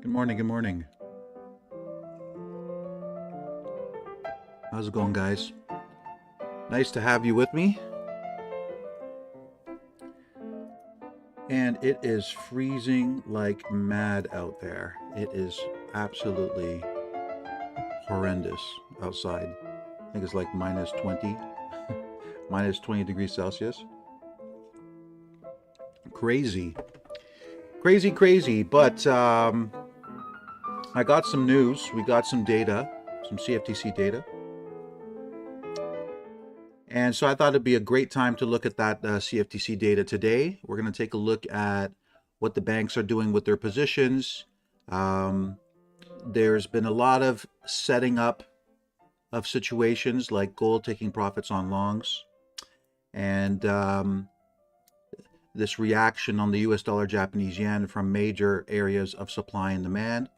Good morning, good morning. How's it going, guys? Nice to have you with me. And it is freezing like mad out there. It is absolutely horrendous outside. I think it's like minus 20, minus 20 degrees Celsius. Crazy, crazy, crazy. But I got some news. We got some data, some CFTC data. And so I thought it'd be a great time to look at that CFTC data today. We're going to take a look at what the banks are doing with their positions. Um, there's been a lot of setting up of situations like gold taking profits on longs, and this reaction on the US dollar Japanese yen from major areas of supply and demand.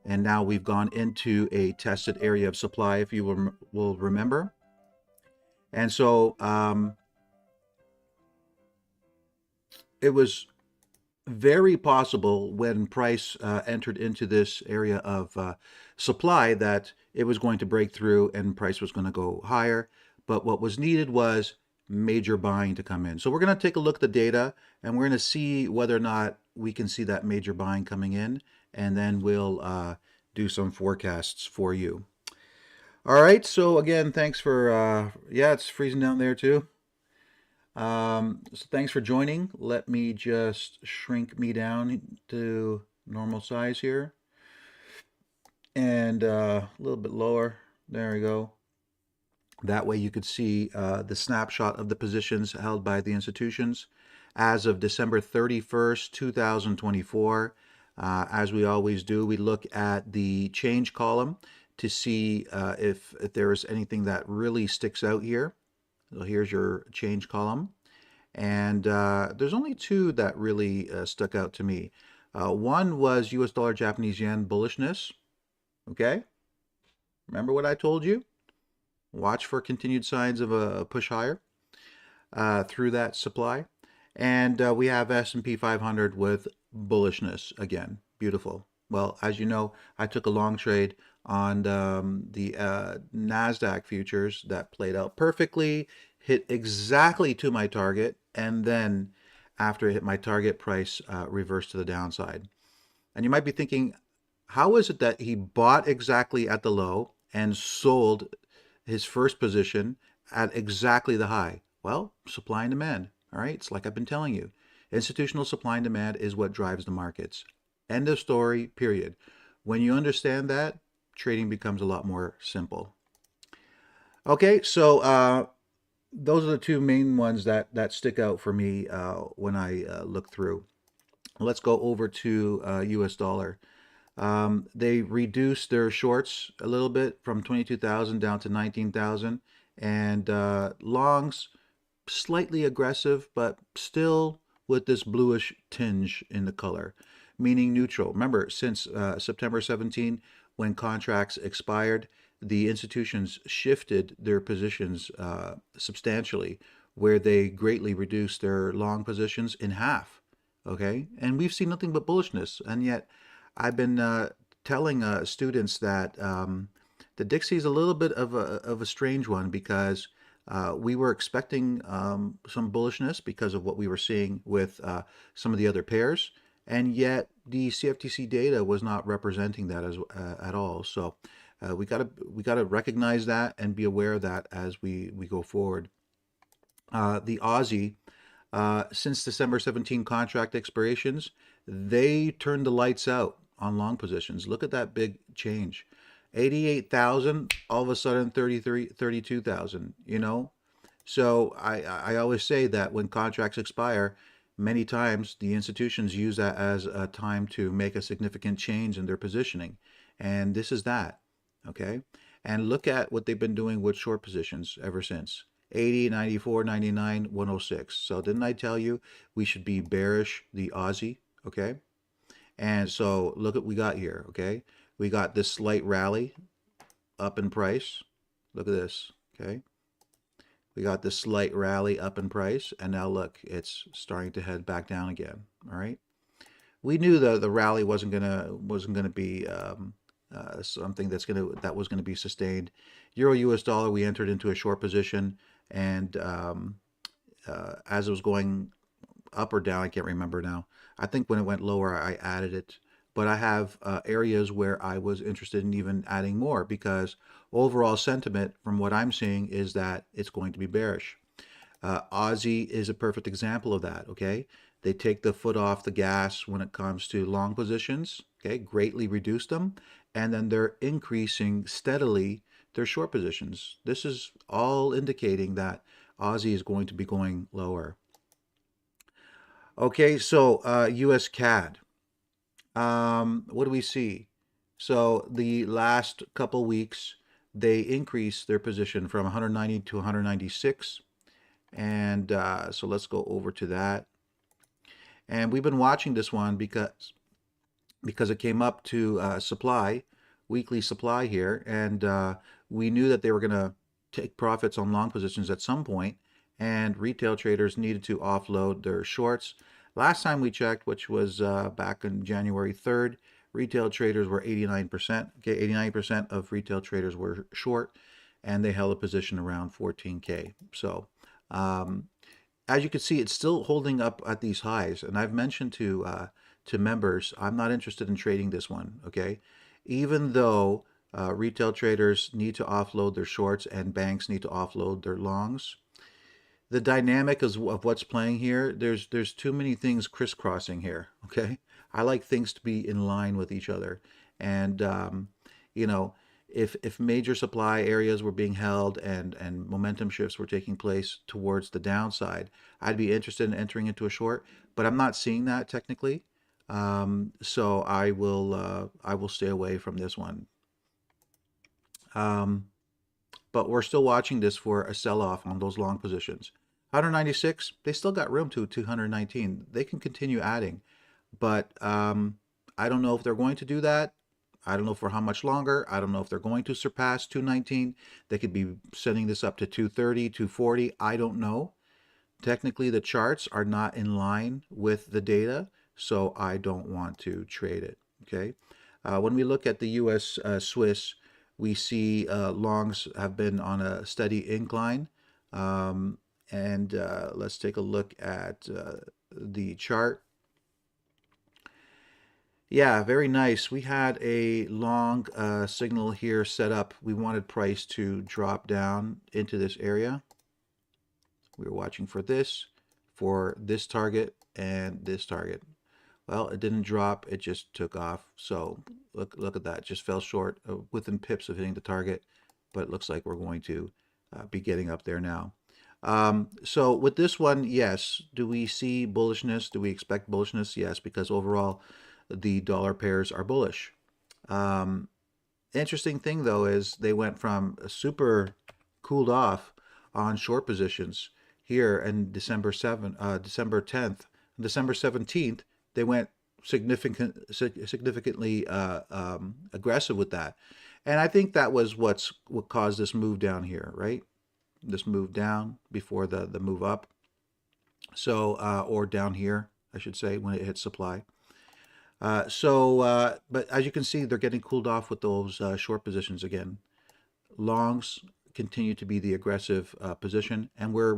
And now we've gone into a tested area of supply, if you will remember. And so it was very possible when price entered into this area of supply that it was going to break through and price was going to go higher. But what was needed was major buying to come in. So we're going to take a look at the data and we're going to see whether or not we can see that major buying coming in, and then we'll do some forecasts for you. All right, so again, thanks for, yeah, it's freezing down there too. So thanks for joining. Let me just shrink me down to normal size here. And a little bit lower. There we go. That way you could see the snapshot of the positions held by the institutions as of December 31st, 2024. As we always do, we look at the change column to see if there is anything that really sticks out here. So here's your change column. And there's only two that really stuck out to me. One was US dollar Japanese yen bullishness. Okay. Remember what I told you? Watch for continued signs of a push higher through that supply. And we have S&P 500 with bullishness again. Beautiful. Well, as you know, I took a long trade on the NASDAQ futures that played out perfectly, hit exactly to my target, and then after it hit my target, price reversed to the downside. And you might be thinking, how is it that he bought exactly at the low and sold his first position at exactly the high? Well, supply and demand. All right, it's like I've been telling you. Institutional supply and demand is what drives the markets. End of story, period. When you understand that, trading becomes a lot more simple. Okay, so those are the two main ones that stick out for me when I look through. Let's go over to US dollar. They reduced their shorts a little bit from 22,000 down to 19,000, and longs slightly aggressive, but still with this bluish tinge in the color, meaning neutral. Remember, since September 17, when contracts expired, the institutions shifted their positions substantially, where they greatly reduced their long positions in half. Okay, and we've seen nothing but bullishness, and yet I've been telling students that the Dixie is a little bit of a strange one because we were expecting some bullishness because of what we were seeing with some of the other pairs, and yet the CFTC data was not representing that as at all. So we gotta recognize that and be aware of that as we go forward. The Aussie, since December 17 contract expirations, they turned the lights out on long positions. Look at that big change. 88,000, all of a sudden 32,000, you know? So I always say that when contracts expire, many times the institutions use that as a time to make a significant change in their positioning. And this is that, okay? And look at what they've been doing with short positions ever since. 80, 94, 99, 106. So didn't I tell you we should be bearish the Aussie, okay? And so look what we got here, okay? We got this slight rally up in price. Look at this, okay? We got this slight rally up in price, and now look, it's starting to head back down again, all right? we knew the rally wasn't gonna be something that was gonna be sustained. Euro US dollar, we entered into a short position, and as it was going up or down, I can't remember now. I think when it went lower, I added it. But I have areas where I was interested in even adding more because overall sentiment from what I'm seeing is that it's going to be bearish. Aussie is a perfect example of that, okay? They take the foot off the gas when it comes to long positions, okay? Greatly reduce them, and then they're increasing steadily their short positions. This is all indicating that Aussie is going to be going lower. Okay, so USCAD. What do we see? So the last couple weeks, they increased their position from 190 to 196. And so let's go over to that. And we've been watching this one because it came up to supply, weekly supply here, and we knew that they were going to take profits on long positions at some point, and retail traders needed to offload their shorts. Last time we checked, which was back on January 3rd, retail traders were 89%. Okay, 89% of retail traders were short, and they held a position around 14K. So as you can see, it's still holding up at these highs. And I've mentioned to members, I'm not interested in trading this one, okay? Even though retail traders need to offload their shorts and banks need to offload their longs, the dynamic of what's playing here, there's too many things crisscrossing here, okay? I like things to be in line with each other. And, you know, if major supply areas were being held and momentum shifts were taking place towards the downside, I'd be interested in entering into a short, but I'm not seeing that technically. So I will stay away from this one. But we're still watching this for a sell-off on those long positions. 196, they still got room to 219. They can continue adding, but I don't know if they're going to do that. I don't know for how much longer. I don't know if they're going to surpass 219. They could be sending this up to 230, 240. I don't know. Technically, the charts are not in line with the data, so I don't want to trade it. Okay. When we look at the U.S. Swiss, we see longs have been on a steady incline. And let's take a look at the chart. Yeah, very nice. We had a long signal here set up. We wanted price to drop down into this area. We were watching for this target and this target. Well, it didn't drop, it just took off. So look at that, it just fell short within pips of hitting the target, but it looks like we're going to be getting up there now. So with this one, yes, do we see bullishness? Do we expect bullishness? Yes, because overall the dollar pairs are bullish. Interesting thing though is they went from super cooled off on short positions here in December 10th, December 17th, they went significantly aggressive with that. And I think that was what caused this move down here, right? This move down before the move up. So, or down here, I should say, when it hits supply. But as you can see, they're getting cooled off with those short positions again. Longs continue to be the aggressive position, and we're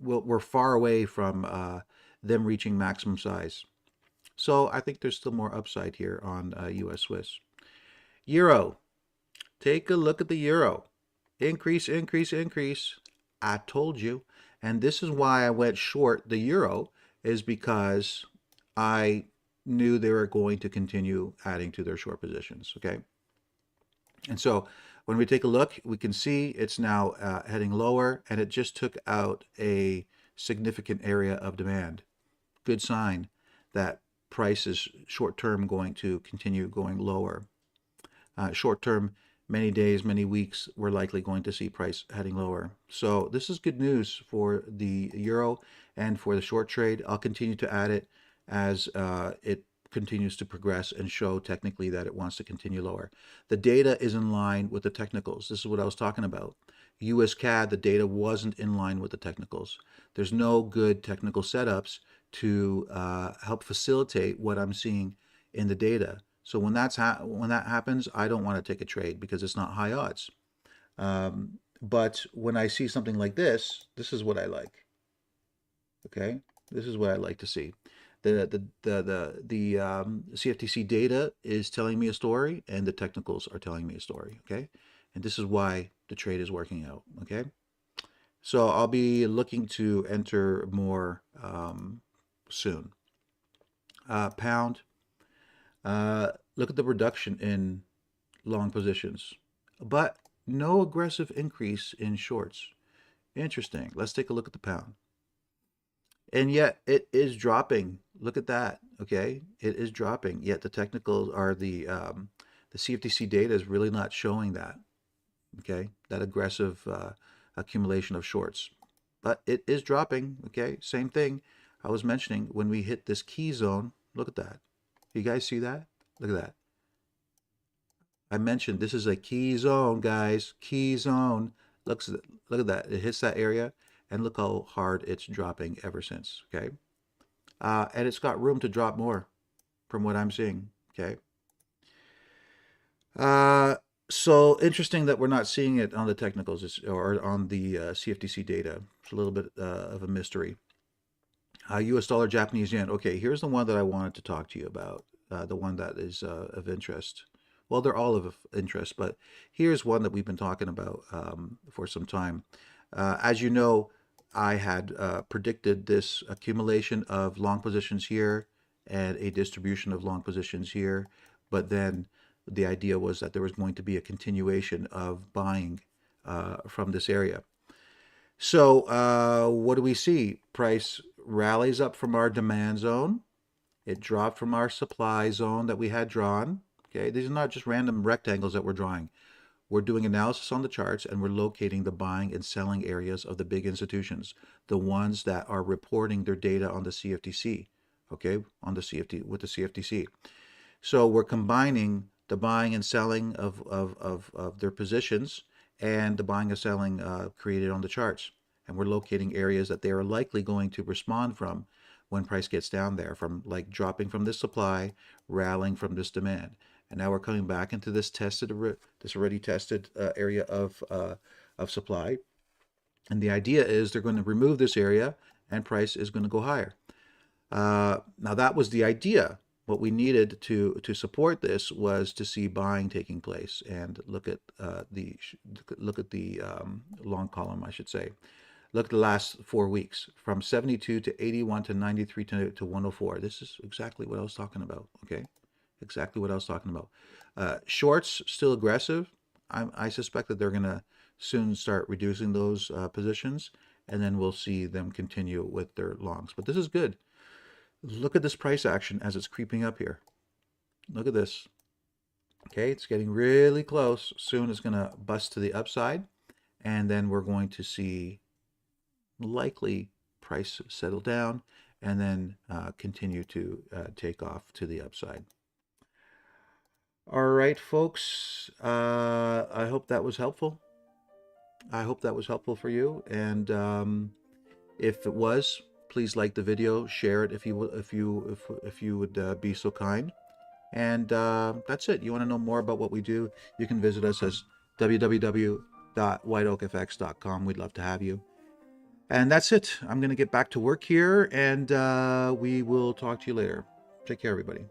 we're far away from them reaching maximum size. So I think there's still more upside here on US Swiss. Euro. Take a look at the euro. Increase, increase, increase. I told you. And this is why I went short the euro, is because I knew they were going to continue adding to their short positions, okay? And so when we take a look, we can see it's now heading lower, and it just took out a significant area of demand. Good sign that price is short-term going to continue going lower. Short-term, many days, many weeks, we're likely going to see price heading lower. So this is good news for the euro and for the short trade. I'll continue to add it as it continues to progress and show technically that it wants to continue lower. The data is in line with the technicals. This is what I was talking about. USCAD, the data wasn't in line with the technicals. There's no good technical setups to help facilitate what I'm seeing in the data. So when that happens, I don't want to take a trade because it's not high odds. But when I see something like this is what I like. Okay, this is what I like to see. The CFTC data is telling me a story, and the technicals are telling me a story. Okay, and this is why the trade is working out. Okay, so I'll be looking to enter more soon. Pound. Look at the reduction in long positions, but no aggressive increase in shorts. Interesting. Let's take a look at the pound. And yet it is dropping. Look at that. Okay, it is dropping. Yet the technicals are the CFTC data is really not showing that. Okay, that aggressive accumulation of shorts, but it is dropping. Okay, same thing I was mentioning when we hit this key zone. Look at that. You guys see that? Look at that. I mentioned this is a key zone, guys. Key zone. Look at that. It hits that area, and look how hard it's dropping ever since. Okay, and it's got room to drop more, from what I'm seeing. Okay. So interesting that we're not seeing it on the technicals or on the CFTC data. It's a little bit of a mystery. US dollar, Japanese yen. Okay, here's the one that I wanted to talk to you about. The one that is of interest. Well, they're all of interest, but here's one that we've been talking about for some time. As you know, I had predicted this accumulation of long positions here and a distribution of long positions here, but then the idea was that there was going to be a continuation of buying from this area. So what do we see? Price rallies up from our demand zone. It dropped from our supply zone that we had drawn. Okay, these are not just random rectangles that we're drawing. We're doing analysis on the charts, and we're locating the buying and selling areas of the big institutions, the ones that are reporting their data on the CFTC. Okay, on the with the CFTC. So we're combining the buying and selling of their positions and the buying and selling created on the charts. And we're locating areas that they are likely going to respond from when price gets down there, from like dropping from this supply, rallying from this demand. And now we're coming back into this already tested area of supply. And the idea is they're going to remove this area and price is going to go higher. Now that was the idea. What we needed to support this was to see buying taking place, and look at the long column, I should say. Look at the last 4 weeks, from 72 to 81 to 93 to 104. This is exactly what I was talking about. Okay, exactly what I was talking about. Shorts still aggressive. I suspect that they're going to soon start reducing those positions, and then we'll see them continue with their longs. But this is good. Look at this price action as it's creeping up here. Look at this. Okay, it's getting really close. Soon it's going to bust to the upside, and then we're going to see likely price settle down and then continue to take off to the upside. All right, folks. I hope that was helpful. I hope that was helpful for you, and if it was, please like the video, share it if you would be so kind. And that's it. You want to know more about what we do, you can visit us as www.whiteoakfx.com. We'd love to have you. And that's it. I'm going to get back to work here, and we will talk to you later. Take care, everybody.